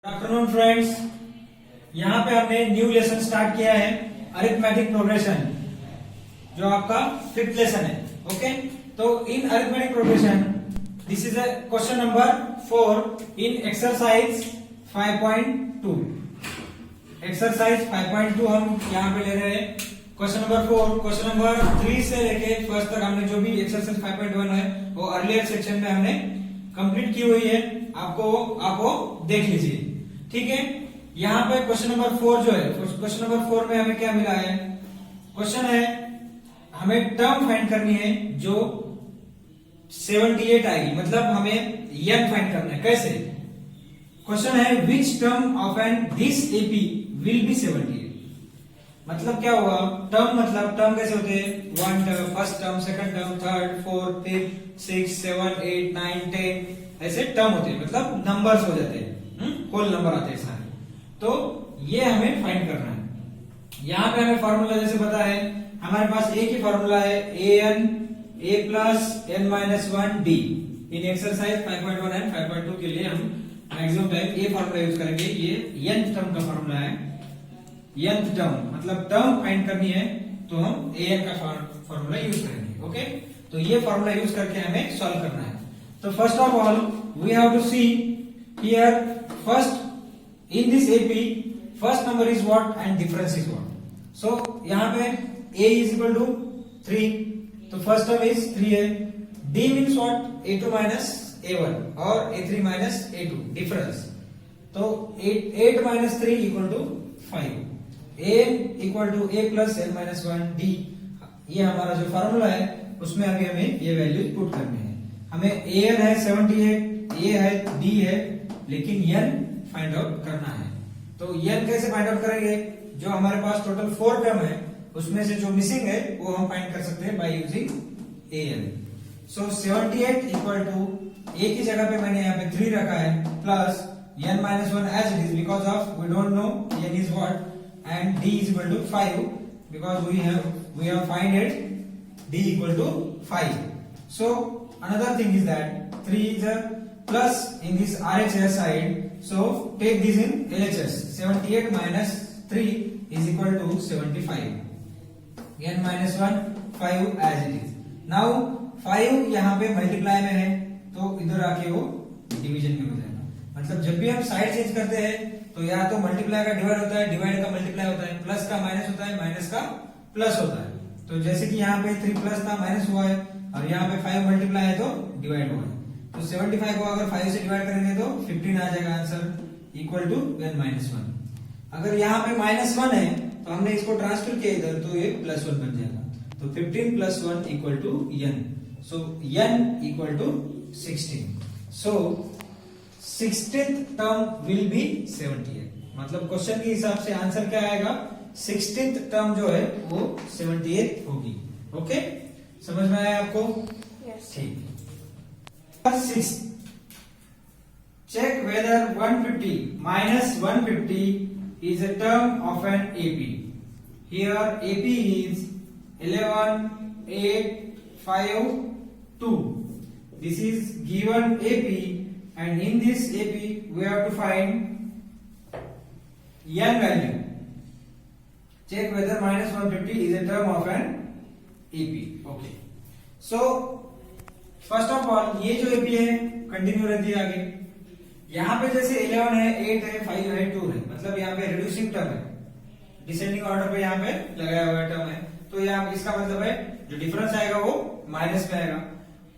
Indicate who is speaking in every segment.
Speaker 1: Afternoon friends, यहाँ पे हमने न्यू लेसन स्टार्ट किया है अरिथमेटिक प्रोग्रेशन, जो आपका 5th लेसन है। ओके, तो in arithmetic progression this is a question number 4 in exercise 5.2। Exercise 5.2 हम यहाँ पे ले रहे हैं। क्वेश्चन नंबर 4, क्वेश्चन नंबर 3 से लेके फर्स्ट तक हमने जो भी एक्सरसाइज 5.1 है वो अर्लियर सेक्शन में हमने कंप्लीट की हुई है। आपको देख लीजिए, ठीक है। यहाँ पे क्वेश्चन नंबर 4 जो है, क्वेश्चन नंबर 4 में हमें क्या मिला है? क्वेश्चन है हमें टर्म फाइंड करनी है जो 78 आएगी, मतलब हमें n फाइंड करना है। कैसे? क्वेश्चन है which term of an this AP will be 78। मतलब क्या हुआ? टर्म मतलब टर्म कैसे होते हैं? 1 term, first term, second term, third, fourth, 5th, 6, 7, 8, 9, 10 ऐसे टर्म होते हैं, मतलब नंबर्स हो जाते हैं, होल नंबर आते हैं सारे। तो ये हमें फाइंड करना है। यहाँ पे हमें फॉर्मूला जैसे पता है, हमारे पास एक ही फॉर्मूला है a plus n minus 1 d। In exercise 5.1 and 5.2 के लिए हम मैक्सिमम टाइम ये फॉर्मूला यूज करेंगे। ये nth टर्म का फॉर्मूला है। nth टर्म मतलब टर्म फाइंड करनी है तो हम an का फॉर्मूला यूज करेंगे। ओके, तो ये फॉर्मूला यूज करके हमें सॉल्व करना है। तो first of all we have to see here first in this AP first number is what and difference is what. So यहाँ पे a इज इक्वल टू 3, तो फर्स्ट टर्म इज 3 है। d means what? a2 minus a1 और a3 minus a2 difference. तो 8 minus 3 equal to 5, a equal to a plus n minus 1 d। ये हमारा जो formula है उसमें अभी हमें ये वैल्यूज पुट करने हैं। हमें an है 78, a है, d है, लेकिन n फाइंड आउट करना है। तो n कैसे फाइंड आउट करेंगे? जो हमारे पास टोटल 4 टर्म है उसमें से जो मिसिंग है वो हम फाइंड कर सकते हैं by using an। So 78 equal to a की जगह पे मैंने यहाँ पे 3 रखा है, plus n minus 1 as it is because of we don't know n is what, and d is equal to 5 because we have find it d equal to 5। So another thing is that 3 is a plus in this RHS side, so take this in LHS। 78 minus 3 is equal to 75, n minus 1 5 as it is। now 5 यहाँ पे multiply में है तो इधर आके वो division में हो जाएगा। मतलब जब भी हम साइड चेंज करते हैं तो या तो मल्टीप्लाई का डिवाइड होता है, डिवाइड का मल्टीप्लाई होता है, प्लस का माइनस होता है, माइनस का प्लस होता है। तो जैसे कि यहाँ पे 3 प्लस था, माइनस हुआ है, और यहाँ पे 5 मल्टीप्लाई है तो डिवाइड हुआ है। तो 75 को अगर 5 से डिवाइड करेंगे तो 15 आ जाएगा answer, equal to n minus 1। अगर यहाँ पे माइनस 1 है तो हमने इसको ट्रांसफर किया इधर, तो ये प्लस 1 बन जाएगा। तो 15 plus 1 equal to n। So n equal to 16। So 16th term will be 78। मतलब क्वेश्चन के हिसाब से आंसर क्या आएगा? 16th टर्म जो है वो 78 होगी। ओके, समझ में आया आपको? ठीक। 6, check whether 150 minus 150 is a term of an AP। Here AP is 11, 8, 5, 2। This is given AP, and in this AP we have to find n value। Check whether minus 150 is a term of an AP। Okay, so first of all ये जो AP है continue रहती है आगे। यहाँ पे जैसे 11 है, 8 है, 5 है, 2 है, मतलब यहाँ पे रिड्यूसिंग टर्म है, डिसेंडिंग ऑर्डर पे यहाँ पे लगाया हुआ टर्म है। तो यहाँ इसका मतलब है जो डिफरेंस आएगा वो माइनस में आएगा।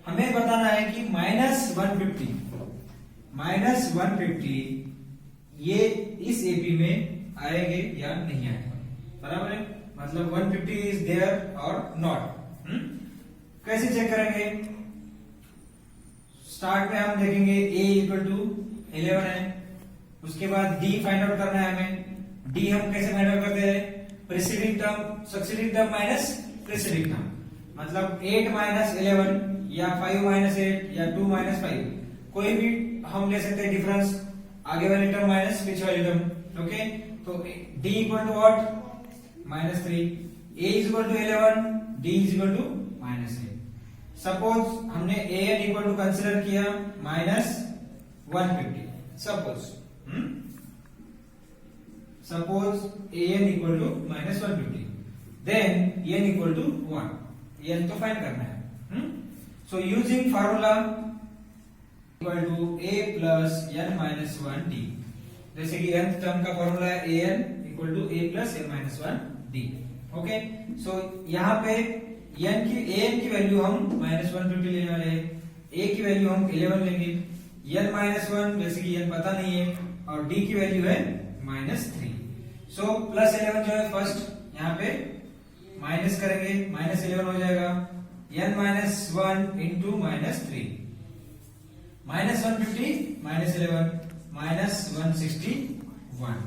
Speaker 1: हमें बताना है कि माइनस 150 ये इस एपी में आएंगे या नहीं आएगा, बराबर है। मतलब 150 इज देयर और नॉट। कैसे चेक करेंगे? स्टार्ट में हम देखेंगे a इक्वल टू 11 है, उसके बाद d फाइंड आउट करना है हमें। d हम कैसे फाइंड आउट करते हैं? Preceding term, succeeding term minus preceding term. मतलब 8 माइनस 11 या 5 माइनस 8 या 2 माइनस 5, कोई भी हम ले सकते हैं डिफरेंस, आगे वाली टर्म माइनस पीछे वाली टर्म। ओके, तो d equal to what? -3। a is equal to 11, d is equal to -8। Suppose हमने an इक्वल टू कंसिडर किया -150। Suppose suppose an equal to -150, then n equal to 1, n तो find करना है. So using formula equal to a plus n minus 1 d, जैसे कि nth term का formula है an equal to a plus n minus 1 d. Okay, so यहाँ पे an की वैल्यू हम -150 लेने वाले हैं, a की वैल्यू हम 11 लेंगे, n minus 1 जैसे कि n पता नहीं है, और d की वैल्यू है -3. सो +11 जो है फर्स्ट यहाँ पे माइनस करेंगे, -11 हो जाएगा, n minus 1 into -3, -150 -11 -161,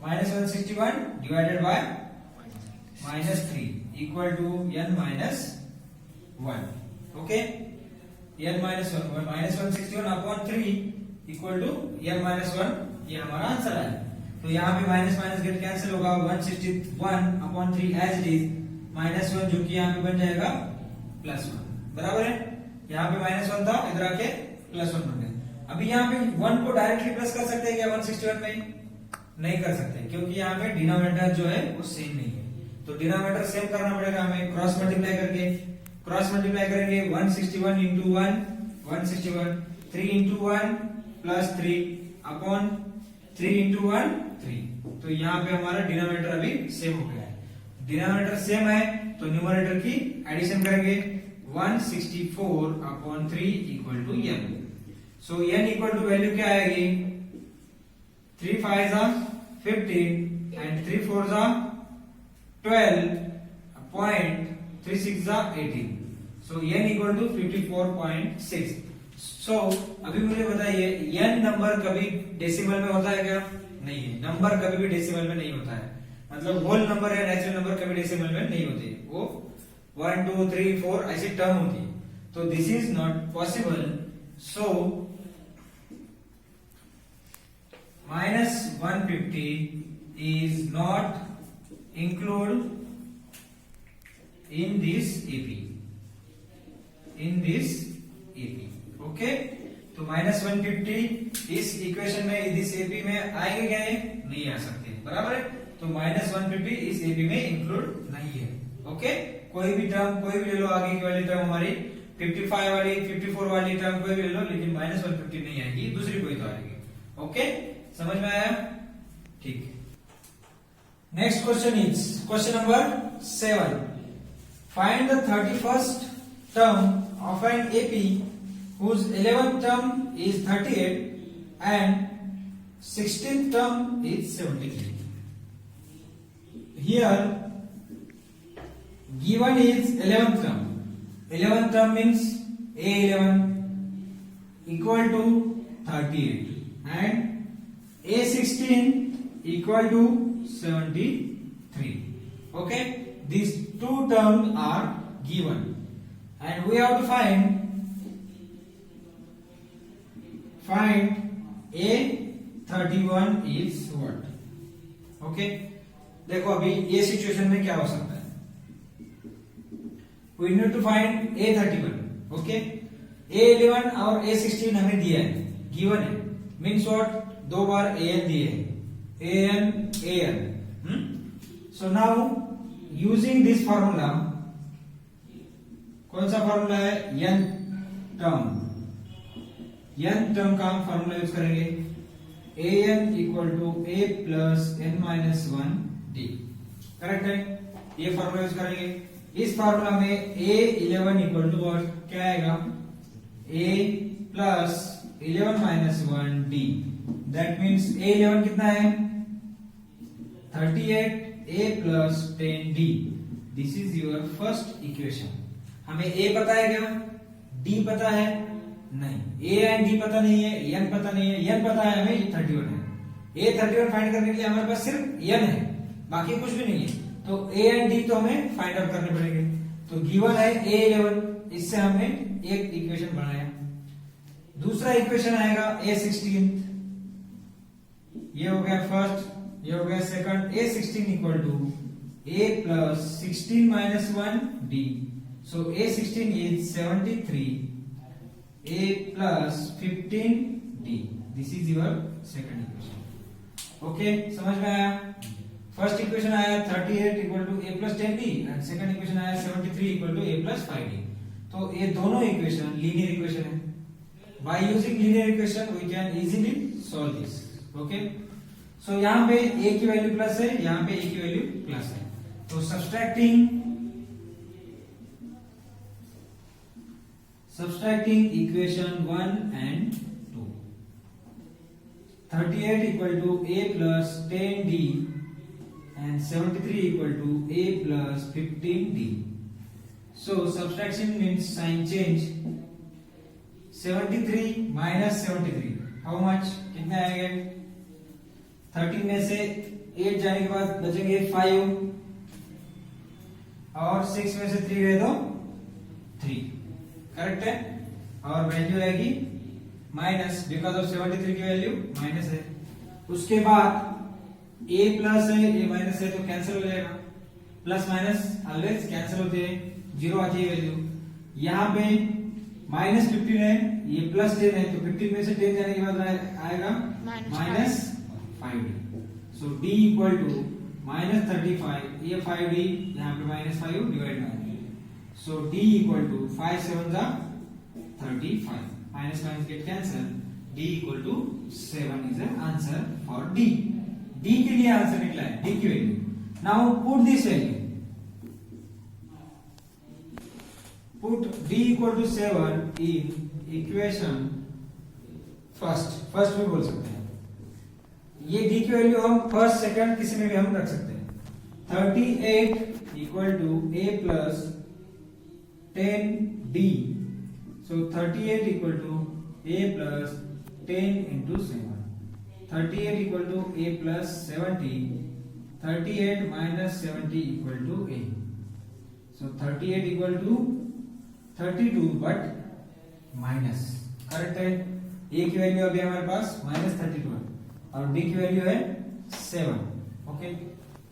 Speaker 1: -161 divided by -3 equal to n minus 1. Okay, n minus 1 -161 upon 3 equal to n minus 1, ये हमारा आंसर है. तो यहाँ पे माइनस माइनस गेट कैंसिल होगा, 161 upon 3 as it is, -1 जो कि यहाँ पे बन जाएगा +1, बराबर है. यहाँ पे -1 था, इधर आके +1 बन गया. अभी यहाँ पे 1 को डायरेक्टली प्लस कर सकते हैं क्या 161 में? नहीं कर सकते, क्योंकि यहाँ पे डिनोमिनेटर जो है वो सेम नहीं है. तो डिनोमिनेटर सेम करना पड़ेगा हमें, क्रॉस मल्टीप्लाई करके. क्रॉस मल्टीप्लाई करेंगे 161 into 1 161, 3 into 1 plus 3 upon 3 into 1 3. तो यहाँ पे हमारा डिनोमिनेटर अभी सेम हो गया है. डिनोमिनेटर सेम है तो न्यूमरेटर की एडिशन करेंगे, 164 upon 3 equal to n. So n equal to value क्या आएगी? 3 5s are 15 and 3 4s are 12 point 3 6s are 18. So n equal to 54.6. So अभी मुझे बताइए n नंबर कभी डेसिमल में होता है क्या? नहीं है. नंबर कभी भी डेसिमल में नहीं होता है. मतलब होल नंबर या नेचुरल नंबर कभी डेसिमल में नहीं होते, वो 1 2 3 4 ऐसी टर्म होती है. तो this is not possible. So -150 is not included in this AP. Okay, तो -150 इस इक्वेशन में, इस AP में आएंगे क्या? नहीं आ सकते, बराबर है. तो -150 इस AP में इंक्लूड नहीं है. ओके, कोई भी टर्म कोई भी ले लो, आगे की वाली टर्म हमारी 55 वाली 54 वाली टर्म कोई भी ले लो, लेकिन -150 नहीं आएगी, दूसरी कोई तो आएगी. ओके, समझ में आया? ठीक. Next question is question number 7. Find the 31st term of an AP whose 11th term is 38 and 16th term is 73. Here given is 11th term. 11th term means A11 equal to 38 and A16 equal to 73. Okay, these two terms are given and we have to find A31 is what? Okay, देखो अभी ये situation में क्या हो सकता है. We need to find A31. Okay, A11 और A16 हमें दिया है, गिवन है, मीन्स व्हाट? 2 बार an दिए हैं, an. So now using this formula, कौन सा फॉर्मूला है? n टर्म का हम फॉर्मूला यूज करेंगे, an equal to a plus n minus 1 d. Correct है, ये फॉर्मूला यूज करेंगे. इस फॉर्मूला में a11 इक्वल टू व्हाट? क्या आएगा? a plus 11 minus 1 d. That means a11 कितना है? 38, a plus 10 d. This is your first equation. हमें a पता है क्या? d पता है? नहीं. a एंड d पता नहीं है, n पता नहीं है. n पता है हमें, 31 है. a31 फाइंड करने के लिए हमारे पास सिर्फ n है, बाकी कुछ भी नहीं है. तो a एंड d तो हमें फाइंड आउट करने पड़ेंगे. तो गिवन है a11, इससे हमने एक इक्वेशन बनाया. दूसरा इक्वेशन आएगा a16. ये हो गया फर्स्ट, ये हो गया second. a16 equal to a plus 16 minus 1 d. So A16 is 73, A plus 15 D. This is your second equation. Okay, समझ में आया? फर्स्ट इक्वेशन आया 38 equal to a plus 10d and second equation आया 73 equal to a plus 5d। तो ये दोनों equation linear equation है। By using linear equation we can easily solve this. Okay, so यहाँ पे a की वैल्यू प्लस है, यहाँ पे a की वैल्यू प्लस है, तो subtracting equation 1 and 2, 38 equal to a plus 10d and 73 equal to a plus 15d. So subtraction means sign change. 73 minus 73 how much? कितने आएंगे? 13 में से 8 जाने के बाद बचेंगे 5 और 6 में से 3 गए तो 3, करेक्ट है। और वैल्यू आएगी माइनस, बिकॉज ऑफ 73 की वैल्यू माइनस है। उसके बाद a प्लस है, a माइनस है, तो कैंसिल हो जाएगा। प्लस माइनस ऑलवेज कैंसिल होते हैं, 0 आ जाएगी वैल्यू। यहाँ पे माइनस 15 है, ये प्लस 10 है, तो 15 में से 10 जाने के बाद आएगा minus 5d। So d equal to minus 35, ये 5d, यहाँ पे minus 5 divide by, so d equal to 5 7 जा 35, minus minus get cancel, d equal to 7 is the answer for d। d के लिए आंसर निकला है, d की value. Now put this value, put d equal to 7 in equation first में बोल सकते हैं। ये d की वैल्यू हम फर्स्ट सेकंड किसी में भी हम रख सकते हैं। 38 equal to a plus 10d, so 38 equal to a plus 10 into 7, 38 equal to a plus 70, 38 minus 70 equal to a, so 38 equal to 32 but minus, correct है। a की वैल्यू अभी हमारे पास माइनस 32 है और d की वैल्यू है 7। ओके,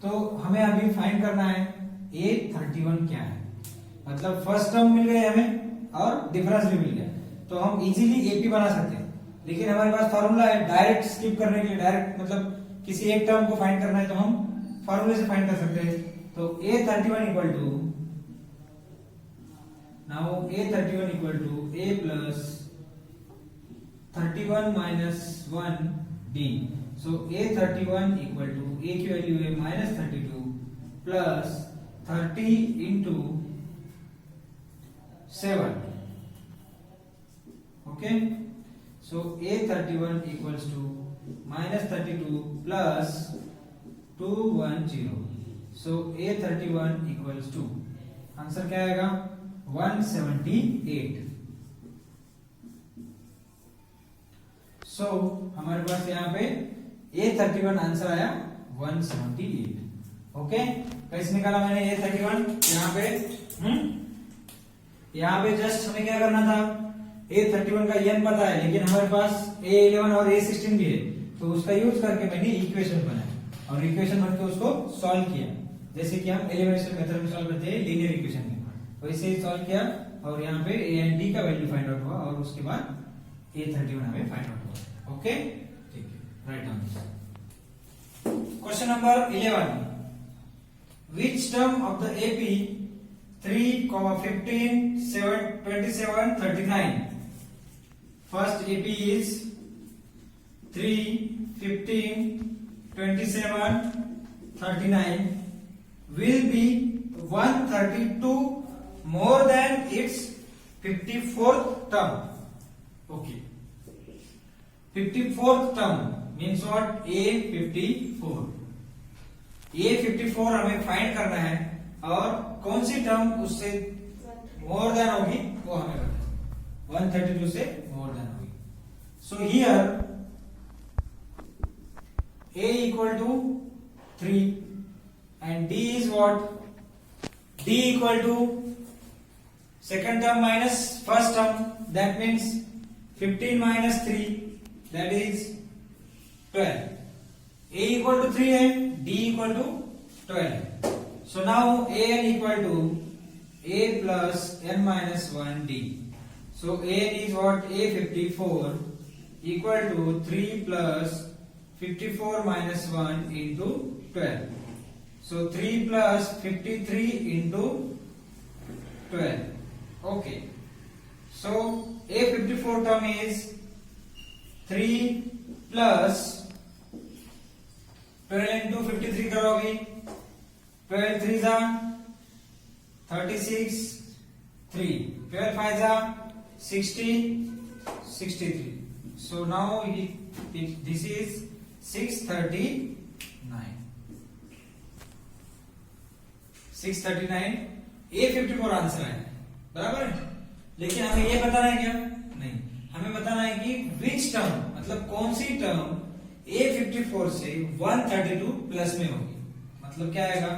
Speaker 1: तो हमें अभी फाइंड करना है a31 क्या है। मतलब फर्स्ट टर्म मिल गए हमें और डिफरेंस भी मिल गया, तो हम इजीली एपी बना सकते हैं। लेकिन हमारे पास फार्मूला है, डायरेक्ट स्किप करने के लिए, डायरेक्ट मतलब किसी एक टर्म को फाइंड करना है तो हम फार्मूले से फाइंड कर सकते हैं। तो a31 equal to, now a31 equal to a plus 31 minus 1d, so a31 equal to a की वैल्यू है minus 32 plus 30 into 7। Okay, so a31 equals to minus 32 plus 210, so a31 equals to, answer क्या आएगा 178। सो हमारे पास यहाँ पे a31 answer आया 178। Okay, कैसे निकाला मैंने a31? यहाँ पे जस्ट हमें क्या करना था, a31 का n पता है, लेकिन हमारे पास a11 और a16 भी है, तो उसका यूज करके मैंने इक्वेशन बनाया और इक्वेशन बन के उसको सॉल्व किया, जैसे कि हम एलिमिनेशन मेथड में सॉल्व करते हैं लीनियर इक्वेशन में, वैसे ही सॉल्व किया और यहाँ पे a एंड d का वैल्यू फाइंड आउट हुआ और उसके बाद a31 हमें फाइंड आउट हुआ। ओके, ठीक है, right down. Question number 11, which term of the AP 3, 15, 7, 27, 39, first AP is 3, 15, 27, 39 will be 132 more than its 54th term. Okay, 54th term means what? A54 हमें find करना है और कौन सी टर्म उससे मोर देन होगी वो हमें करना है, 132 से मोर देन होगी। So here a equal to 3 and d is what? d equal to second term minus first term, that means 15 minus 3, that is 12. a equal to 3 and d equal to 12. So now an equal to a plus n minus 1d. So an is what? A54 equal to 3 plus 54 minus 1 into 12. So 3 plus 53 into 12. Okay. So a 54 term is 3 plus 12 into 53 करोगी 12 3 जा 36 3 12 5 जा 60 63. So now this is 639. 639 A54 answer है, बराबर है। लेकिन हमें ये बताना है क्या? नहीं, हमें बताना है कि विच टर्म, मतलब कौन सी टर्म A54 से 132 प्लस में होगी। मतलब क्या आएगा?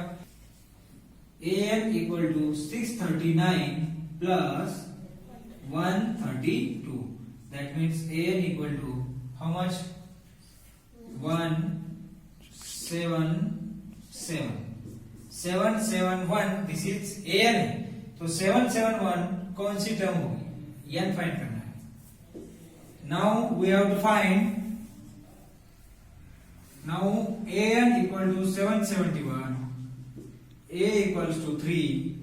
Speaker 1: an equal to 639 plus 132. That means an equal to how much? 177. 771. This is an है, तो 771 कौन सी टर्म होगी? n फाइंड करना है। Now we have to find. Now an equal to 771, a equals to 3,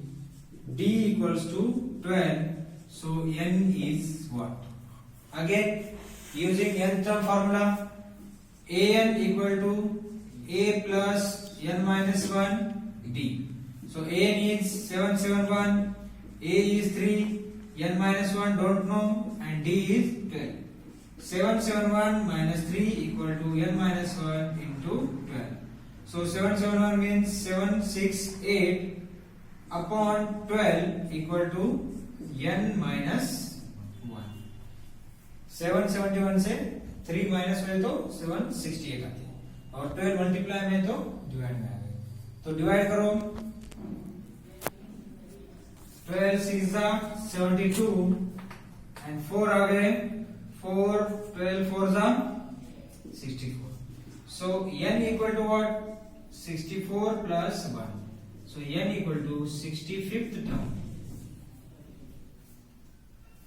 Speaker 1: d equals to 12. So n is what? Again using n term formula, an equal to a plus n minus 1 d. So an is 771, a is 3, n minus 1 don't know, and d is 12. 771 minus 3 equal to n minus 1 into 12. So 771 means 768 upon 12 equal to n minus 1. 771 से 3 minus में तो 768 आती है, और 12 multiply में तो divide में आ गई। तो डिवाइड करो, 12 6 72 एंड 4 आ गए, 4 12 4 64. So n equal to what? 64 plus 1. So n equal to 65th term.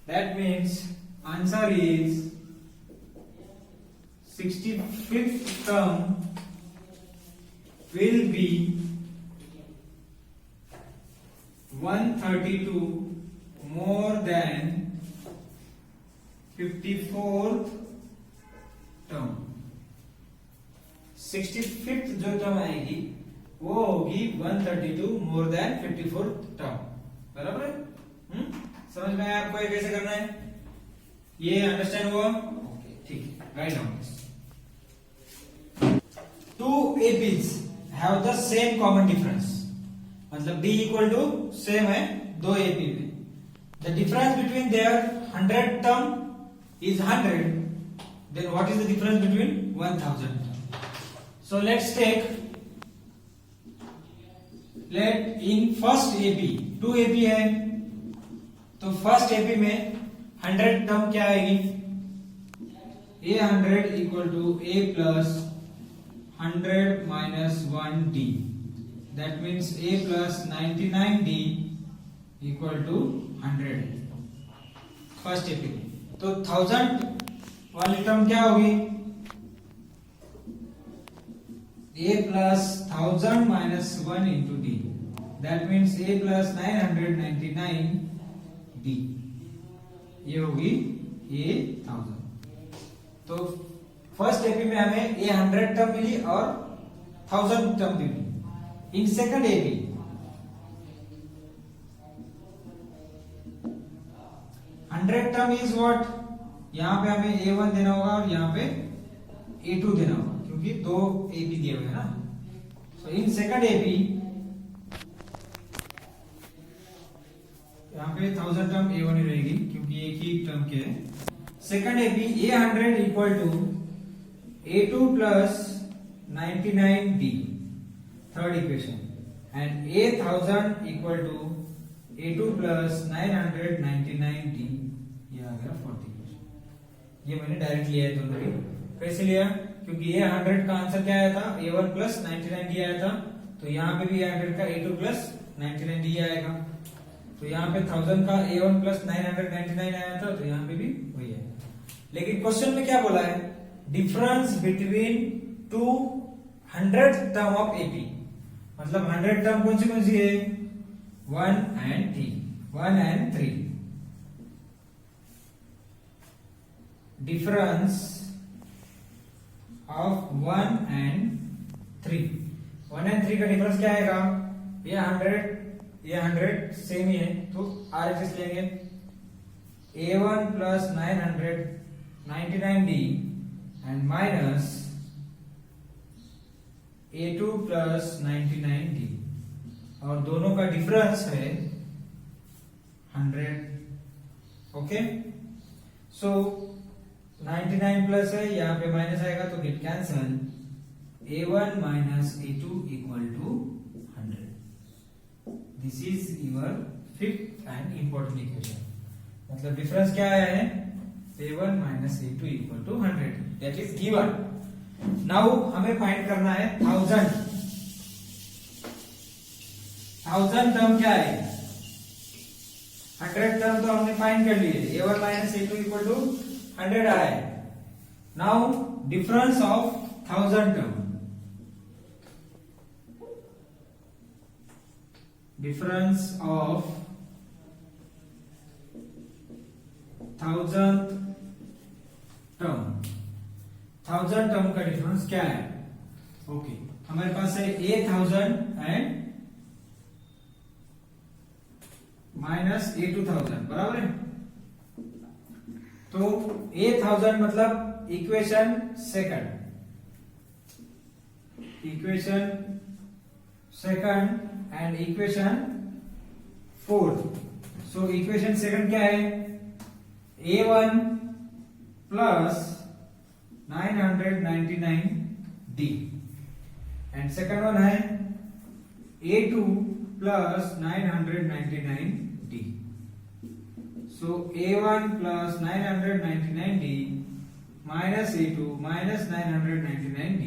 Speaker 1: That means answer is 65th term will be 132 more than 54th term. 65th जो टर्म आएगी वो होगी 132 मोर देन 54th टर्म, बराबर है? समझ में आया आपको ये कैसे करना है? ये अंडरस्टैंड हुआ? ओके, ठीक है। Right down this. Two APs have the same common difference, मतलब d इक्वल टू सेम है दो एपी में। The difference between their 100 term is 100, then what is the difference between 1000? So let's take, let in first AP 2 AP है, तो first AP में 100 term क्या आएगी? A 100 equal to A plus 100 minus 1D. That means A plus 99D equal to 100 first AP। तो 1000 वाली term क्या होगी? A plus 1000 minus 1 into D. That means A plus 999D. ये होगी A 1000। तो फर्स्ट एपी में हमें A 100 टर्म मिली और 1000 टर्म मिली। In second AP 100 term is what? यहाँ पे हमें A1 देना होगा और यहाँ पे A2 देना होगा, क्योंकि दो एपी दिए हुए हैं ना। सो इन सेकंड एपी यहाँ पे 1000 टर्म A1 ही रहेगी, क्योंकि एक ही टर्म के है। Second AP A100 equal to A2 plus 99D, third equation, and A1000 equal to A2 plus 999D, ये आ गया फोर्थ इक्वेशन। ये मैंने डायरेक्ट लिया है दोनों भी। कैसे लिया? क्योंकि A100 का आंसर क्या आया था? A1 प्लस 99D आया था, तो यहाँ पे भी A100 का A2 प्लस 99D आएगा। तो यहाँ पे 1000 का A1 प्लस 999 आया था, तो यहाँ पे भी वही आएगा। लेकिन क्वेश्चन में क्या बोला है? Difference between two 100th term of AP. मतलब 100 टर्म कौन सी है? 1 and 3, 1 and 3। Difference of 1 and 3, 1 and 3 का डिफरेंस क्या आएगा? ये 100, ये 100 सेम ही है, तो RHS लेंगे। A1 plus 999D and minus A2 plus 99D, और दोनों का डिफरेंस है 100। ओके, सो 99 प्लस है, यहाँ पे माइनस आएगा तो get cancel. A1 minus A2 equal to 100। This is your fifth and important equation. मतलब डिफरेंस क्या आया है? A1 minus A2 equal to 100, that is given. Now हमें फाइंड करना है 1000 टर्म क्या है? 100 टर्म तो हमने फाइंड कर लिए। A1 minus A2 equal to 100 आया है। Now difference of 1000 term, difference of 1000th term, 1000 term का डिफरेंस क्या है? ओके, हमारे पास है A1000 एंड माइनस A2000, बराबर है। तो A1000 मतलब equation second, and equation fourth. So equation second क्या है? A1 plus 999D and second one है A2 plus 999D। So A1 plus 999D minus A2 minus 999D,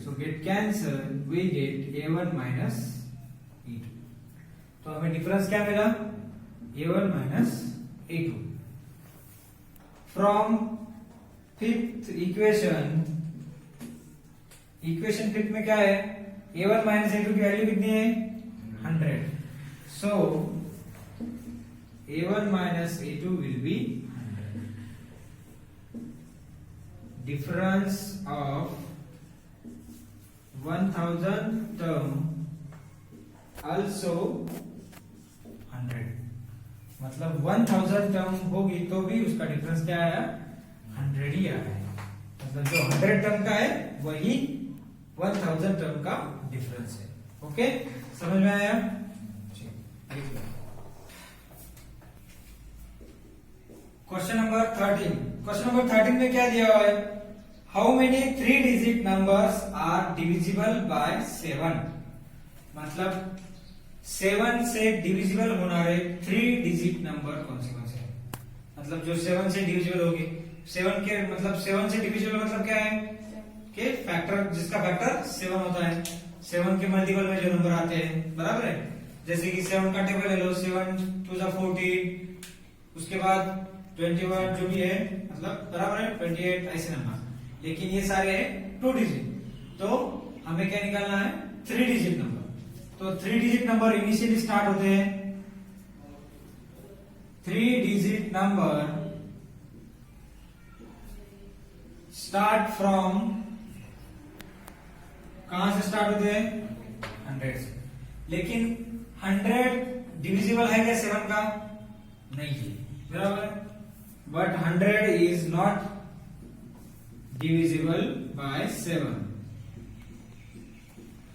Speaker 1: so get cancel, we get A1 minus A2। तो हमें difference क्या मिला? A1 minus A2। From fifth equation fifth में क्या है? A1 minus A2 की value कितनी है? 100। सो A1 minus A2 will be difference of 1000 term also 100। मतलब 1000 टर्म होगी तो भी उसका डिफरेंस क्या आया? 100 ही आया है। मतलब जो 100 टर्म का है वही 1000 टर्म का डिफरेंस है। ओके, समझ में आया? Question number 13। क्वेश्चन नंबर 13 में क्या दिया हुआ है? How many 3 digit numbers are divisible by 7। मतलब 7 से डिविजिबल होना रहे 3 डिजिट नंबर कौन से हैं? मतलब जो 7 से डिविजिबल होगी, 7 के मतलब 7 से डिविजिबल मतलब क्या है? कि फैक्टर, जिसका फैक्टर 7 होता है। 7 के मल्टीपल में जो नंबर आते हैं, बराबर है। जैसे कि 7 का टेबल ले लो, 7 2 सा 14, उसके बाद 21 जो भी है, मतलब बराबर है 28, ऐसे नंबर। लेकिन ये सारे हैं 2 डिजिट, तो हमें क्या निकालना है? 3 डिजिट नंबर। तो 3 डिजिट नंबर इनिशियली स्टार्ट होते हैं, 3 डिजिट नंबर स्टार्ट फ्रॉम, कहां से स्टार्ट होते हैं? 100 से। लेकिन 100 डिविजिबल है क्या 7 का? नहीं है, बराबर। But 100 is not divisible by 7।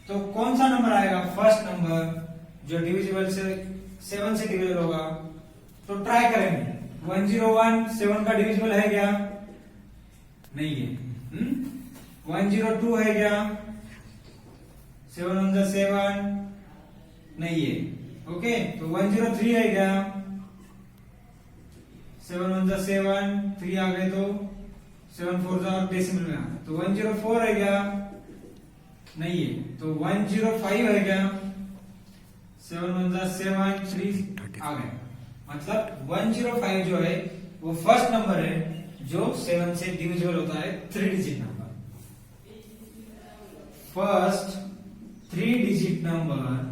Speaker 1: तो कौन सा नंबर आएगा? फर्स्ट नंबर जो डिविजिबल से 7 से डिविजिबल होगा। तो ट्राई करेंगे। 101 7 का डिविजिबल है क्या? नहीं है। 102 है क्या? 7 1 जा 7 नहीं है। ओके, तो 103 है क्या? 7 1 जा 7 3 आ गए तो 7 4 जा डेसिमल में आ गए। तो 104 है क्या? नहीं है। तो 105 है क्या? 7 1 जा 7 3 आ गए। मतलब 105 जो है वो फर्स्ट नंबर है जो 7 से डिविजिबल होता है 3 digit number. first three digit number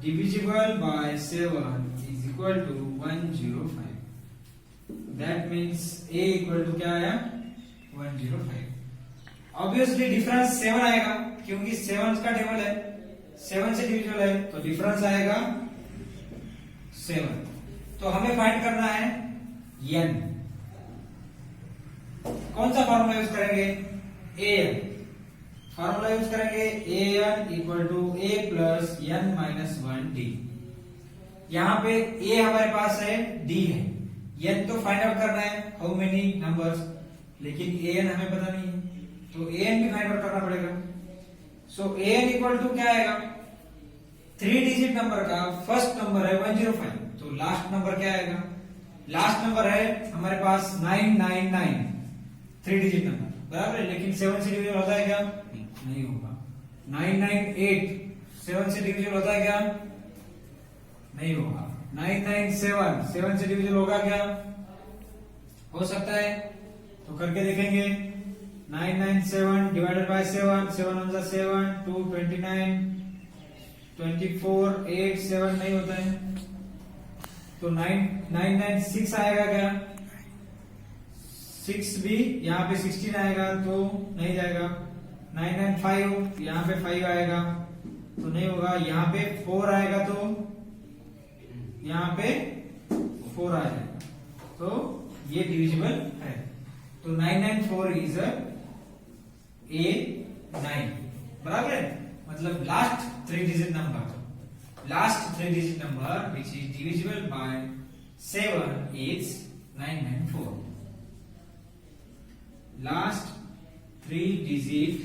Speaker 1: divisible by 7 is equal to 105. That means a equal to क्या आया 105. ऑब्वियसली डिफरेंस 7 आएगा क्योंकि 7 का टेबल है, 7 से डिविजिबल है तो डिफरेंस आएगा 7. तो हमें फाइंड करना है n. कौन सा फॉर्मूला यूज करेंगे? an. फॉर्मूला यूज करेंगे an equal to a plus n minus 1d. यहाँ पे a हमारे पास है, d है, n तो फाइंड आउट करना है हाउ मेनी नंबर्स, लेकिन an हमें पता नहीं है तो an भी फाइंड आउट करना पड़ेगा. सो an इक्वल टू क्या आएगा? 3 डिजिट नंबर का फर्स्ट नंबर है 105 तो लास्ट नंबर क्या आएगा? लास्ट नंबर है हमारे पास 999, 3 डिजिट नंबर बराबर है, लेकिन 7 से डिविजिबल होता है क्या? नहीं होगा. 998 7 से डिविजिबल होता है क्या? नहीं होगा. 997 7 से डिविजिबल होगा क्या? हो सकता है, तो करके देखेंगे. 997 डिवाइडेड बाय 7, 7 1 जा 7, 2 29, 24 8 7 नहीं होता है तो 996 आएगा क्या? 6 भी यहाँ पे 16 आएगा तो नहीं जाएगा. 995 यहाँ पे 5 आएगा तो नहीं होगा. यहाँ पे 4 आएगा तो यहाँ पे 4 आ जाएगा तो ये डिविजिबल है. तो 994 इज A9 बराबर है. मतलब last 3 digit number which is divisible by 7 is 994. Last 3 digit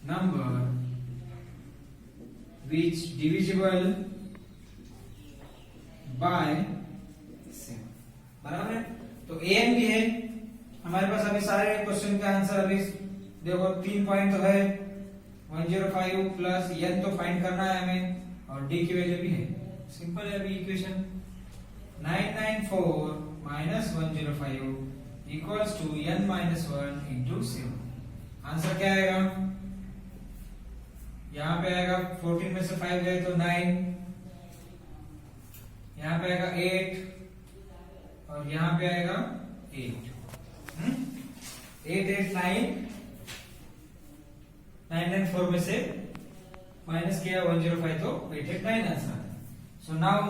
Speaker 1: number which divisible by 7 बराबर है. तो an भी है हमारे पास. अभी सारे क्वेश्चन का आंसर अभी देखो 3 पॉइंट तो है 105 प्लस n तो फाइंड करना है हमें और d की वैल्यू भी है. सिंपल है अभी equation. 994 minus 105 equals to n minus 1 into 7. Answer क्या आएगा? यहाँ पे आएगा 14 में से 5 गए तो 9, यहाँ पे आएगा 8 और यहाँ पे आएगा 8. 8 8 9 994 में से माइनस किया 105 तो 889 आंसर है. So now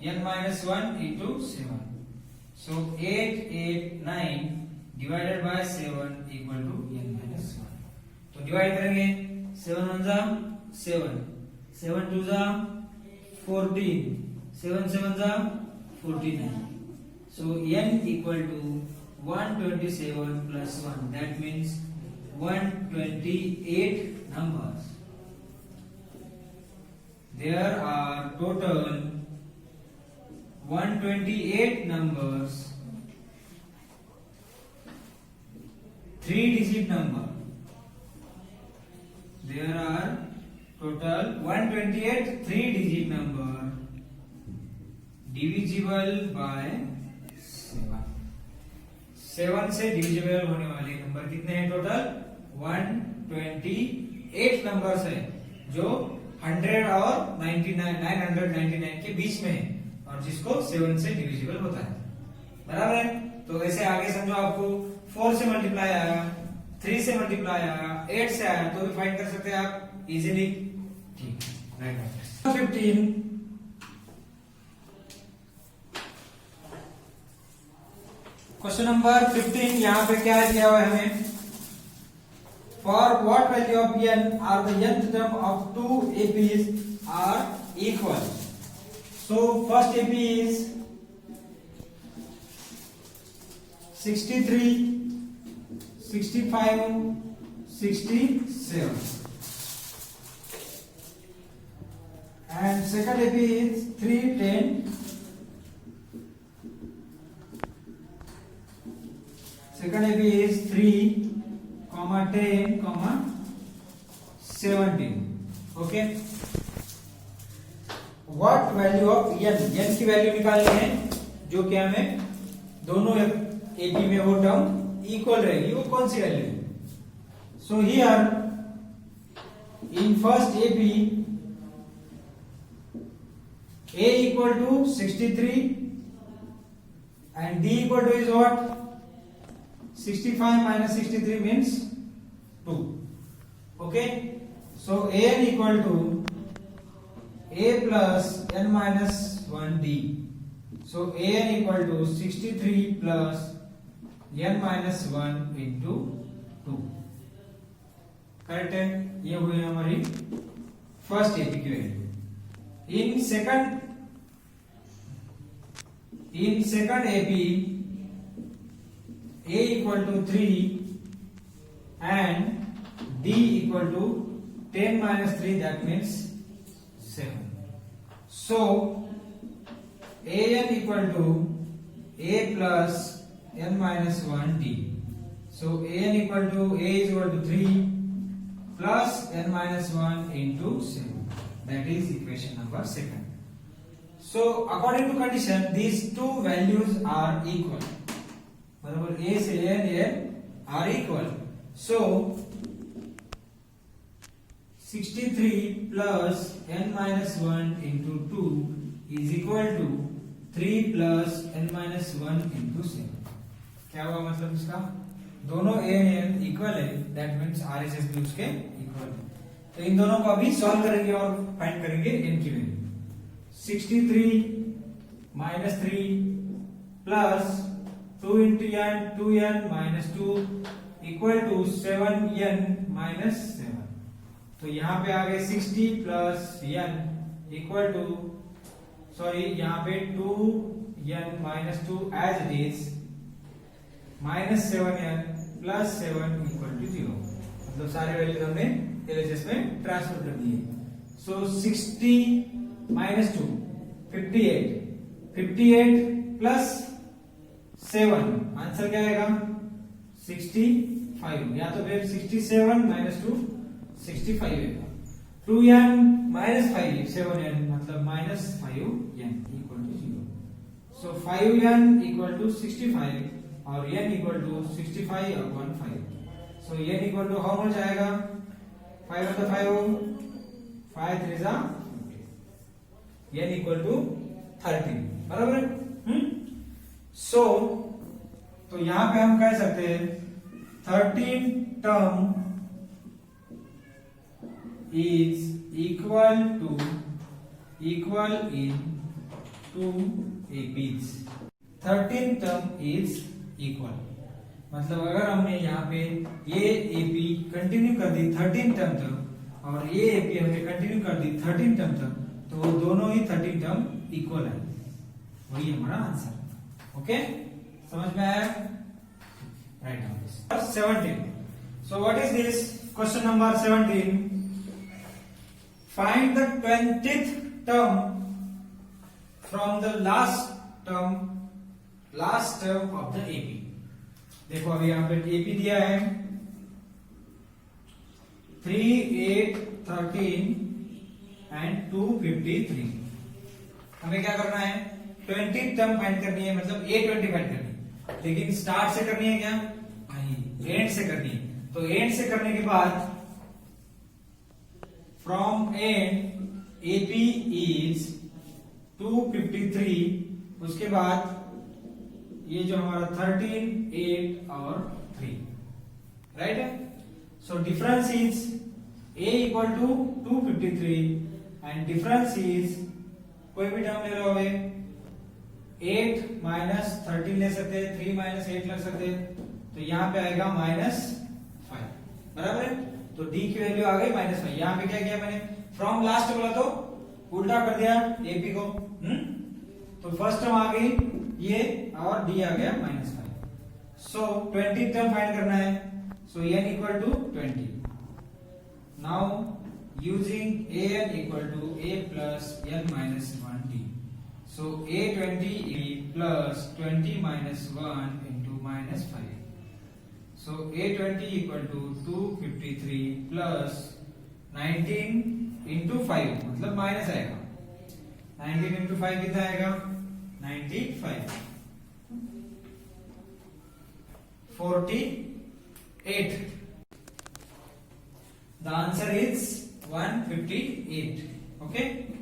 Speaker 1: n minus 1 into 7. So 889 divided by 7 equal to n minus 1. तो डिवाइड करेंगे. 7 1 जा 7, 7 2 जा 14, 7 7 जा 49. So n equal to 127 plus 1. That means 128 numbers. There are total 128 numbers, 3-digit number. There are total 128 3-digit number divisible by 7. 7 से divisible होने वाले number कितने हैं? टोटल 128 नंबर्स है जो 100 और 999 के बीच में है और जिसको 7 से डिविजिबल होता है. बराबर है. तो ऐसे आगे समझो आपको 4 से मल्टीप्लाई आया, 3 से मल्टीप्लाई आया, 8 से आया तो भी फाइंड कर सकते हैं आप इजीली. ठीक है. राइट. 15 क्वेश्चन नंबर 15 यहाँ पे क्या दिया हुआ है हमें? For what value of n are the nth term of 2 APs are equal. So first AP is 63, 65, 67 and second AP is 3, 10. Second AP is 3, 10, 17. Okay. What value of n? n की value निकालनी है जो कि हमें दोनों AP में वो term equal रहेगी, वो कौन सी वैल्यू है? So here in first AP a equal to 63 and d equal to is what? 65 minus 63 means 2. Okay, so an equal to a plus n minus 1 d. So an equal to 63 plus n minus 1 into 2. Correct है? ये हुई हमारी first AP की value. In second AP, A equal to 3 and D equal to 10 minus 3, that means 7. So AN equal to A plus n minus 1 D. So AN equal to A is equal to 3 plus n minus 1 into 7. That is equation number 2. So according to condition, these two values are equal. बराबर A से N are equal. So 63 plus n minus 1 into 2 is equal to 3 plus n minus 1 into 7. क्या हुआ मतलब इसका? दोनों A और N equal है, that means RHS भी उसके इक्वल है। तो इन दोनों को अभी सॉल्व करेंगे और फाइंड करेंगे n की value. 63 minus 3 plus 2 into n 2n minus 2 equal to 7n minus 7। तो यहाँ पे आ गए 60 plus n equal to, sorry यहाँ पे 2n minus 2 as it is minus 7n plus 7 equal to 0। मतलब सारे वैल्यूज हमने LHS में ट्रांसफर कर दिए। सो 60 minus 2 58 प्लस 7, आंसर क्या आएगा? 65, या तो फिर 67 minus 2 65 आएगा। 2n minus 5 7n मतलब minus 5n equal to 0। So 5n equal to 65 और n equal to 65 upon 5। So n equal to how much आएगा? 5 of the 5 3 is 50। n equal to 13, बराबर है? सो तो यहां पे हम कह सकते हैं 13 term is equal in 2 APs। 13 term is equal, मतलब अगर हमने यहाँ पे ये एपी कंटिन्यू कर दी 13 टर्म तक और ये एपी हमने कंटिन्यू कर दी 13 टर्म तक, तो दोनों ही 13 टर्म इक्वल है, वही हमारा आंसर। ओके, समझ में आया? Right now 17। So what is this? Question number 17, find the 20th term from the last term of the AP. देखो अभी यहाँ पे एपी दिया है 3 8 13 एंड 253। हमें क्या करना है? 20 टर्म फाइंड करनी है, मतलब A20 फाइंड करनी है, लेकिन स्टार्ट से करनी है क्या? नहीं, एंड से करनी है। तो एंड से करने के बाद फ्रॉम एंड एपी इज 253, उसके बाद ये जो हमारा 13 8 और 3, राइट है? So difference is A equal to 253 and difference is, कोई भी टर्म ले लो, 8 माइनस 13 ले सकते हैं, 3 माइनस 8 ले सकते हैं, तो यहाँ पे आएगा -5, बराबर है? तो D की वैल्यू आ गई -5। यहाँ पे क्या किया मैंने? फ्रॉम लास्ट बोला तो उल्टा कर दिया AP को। तो फर्स्ट टर्म आ गई ये और D आ गया -5। सो 20 टर्म फाइंड करना है, so n equal to 20। Now using an equal to a plus n minus 1d, so a20 plus 20 minus 1 into -5, so a20 equal to 253 plus 19 into 5, मतलब minus आएगा। 19 into 5 कितना आएगा? 95। 148. The answer is 158. Okay.